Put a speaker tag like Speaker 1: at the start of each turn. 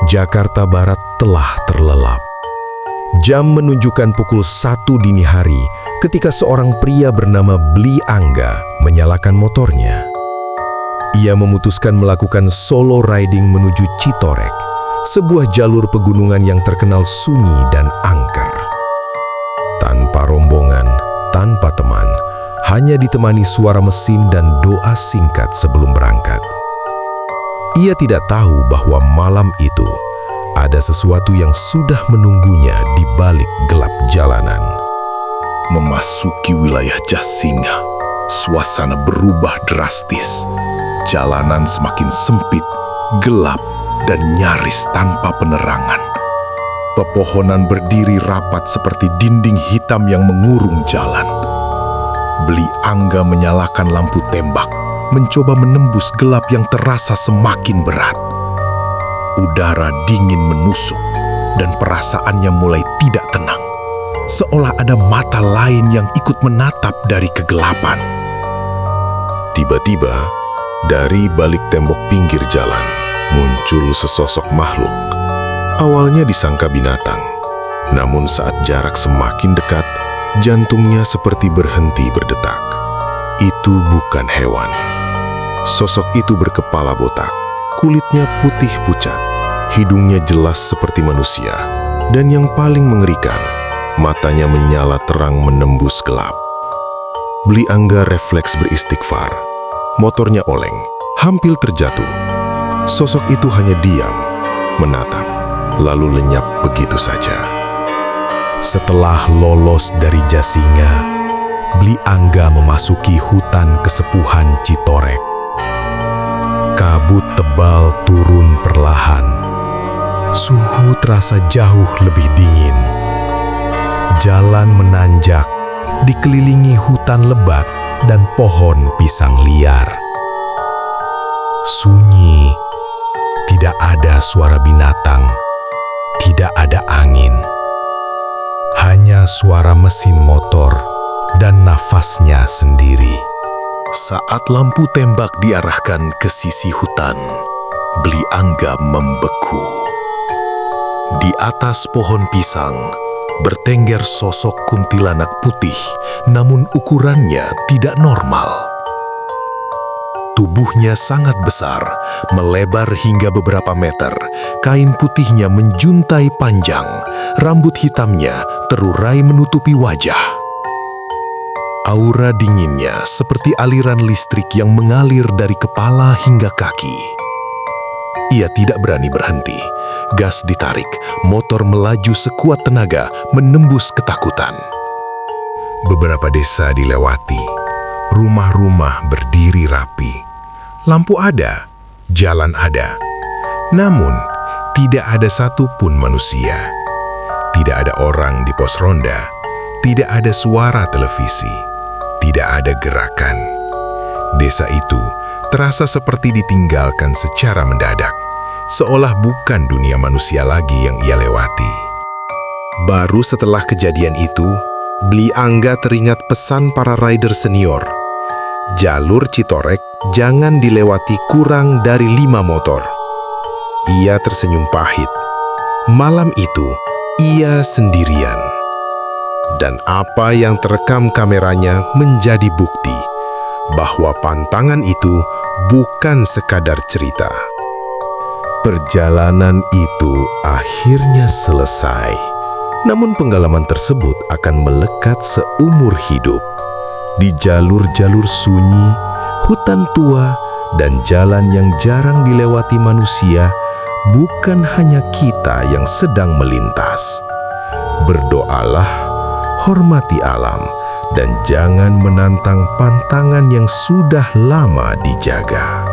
Speaker 1: Jakarta Barat telah terlelap. Jam menunjukkan pukul 1 dini hari ketika seorang pria bernama Bli Angga menyalakan motornya. Ia memutuskan melakukan solo riding menuju Citorek, sebuah jalur pegunungan yang terkenal sunyi dan angker. Tanpa rombongan, tanpa teman, hanya ditemani suara mesin dan doa singkat sebelum berangkat. Ia tidak tahu bahwa malam itu ada sesuatu yang sudah menunggunya di balik gelap jalanan.
Speaker 2: Memasuki wilayah Jasinga, suasana berubah drastis. Jalanan semakin sempit, gelap, dan nyaris tanpa penerangan. Pepohonan berdiri rapat seperti dinding hitam yang mengurung jalan. Bli Angga menyalakan lampu tembak, mencoba menembus gelap yang terasa semakin berat. Udara dingin menusuk, dan perasaannya mulai tidak tenang. Seolah ada mata lain yang ikut menatap dari kegelapan.
Speaker 1: Tiba-tiba, dari balik tembok pinggir jalan, muncul sesosok makhluk. Awalnya disangka binatang, namun saat jarak semakin dekat, jantungnya seperti berhenti berdetak. Itu bukan hewan. Sosok itu berkepala botak, kulitnya putih pucat, hidungnya jelas seperti manusia, dan yang paling mengerikan, matanya menyala terang menembus gelap. Bli Angga refleks beristighfar. Motornya oleng, hampir terjatuh. Sosok itu hanya diam, menatap, lalu lenyap begitu saja. Setelah lolos dari Jasinga, Bli Angga memasuki hutan kesepuhan Citorek. Kabut tebal turun perlahan. Suhu terasa jauh lebih dingin. Jalan menanjak, dikelilingi hutan lebat dan pohon pisang liar. Sunyi, tidak ada suara binatang, tidak ada angin. Hanya suara mesin motor dan nafasnya sendiri.
Speaker 2: Saat lampu tembak diarahkan ke sisi hutan, Bli Angga membeku. Di atas pohon pisang, bertengger sosok kuntilanak putih, namun ukurannya tidak normal. Tubuhnya sangat besar, melebar hingga beberapa meter. Kain putihnya menjuntai panjang, rambut hitamnya terurai menutupi wajah. Aura dinginnya seperti aliran listrik yang mengalir dari kepala hingga kaki. Ia tidak berani berhenti. Gas ditarik, motor melaju sekuat tenaga, menembus ketakutan.
Speaker 1: Beberapa desa dilewati, rumah-rumah berdiri rapi. Lampu ada, jalan ada. Namun, tidak ada satupun manusia. Tidak ada orang di pos ronda, tidak ada suara televisi, tidak ada gerakan. Desa itu terasa seperti ditinggalkan secara mendadak, seolah bukan dunia manusia lagi yang ia lewati. Baru setelah kejadian itu, Bli Angga teringat pesan para rider senior. Jalur Citorek jangan dilewati kurang dari 5 motor. Ia tersenyum pahit. Malam itu, ia sendirian. Dan apa yang terekam kameranya menjadi bukti bahwa pantangan itu bukan sekadar cerita. Perjalanan itu akhirnya selesai, namun pengalaman tersebut akan melekat seumur hidup. Di jalur-jalur sunyi, hutan tua, dan jalan yang jarang dilewati manusia, bukan hanya kita yang sedang melintas. Berdoalah, hormati alam, dan jangan menantang pantangan yang sudah lama dijaga.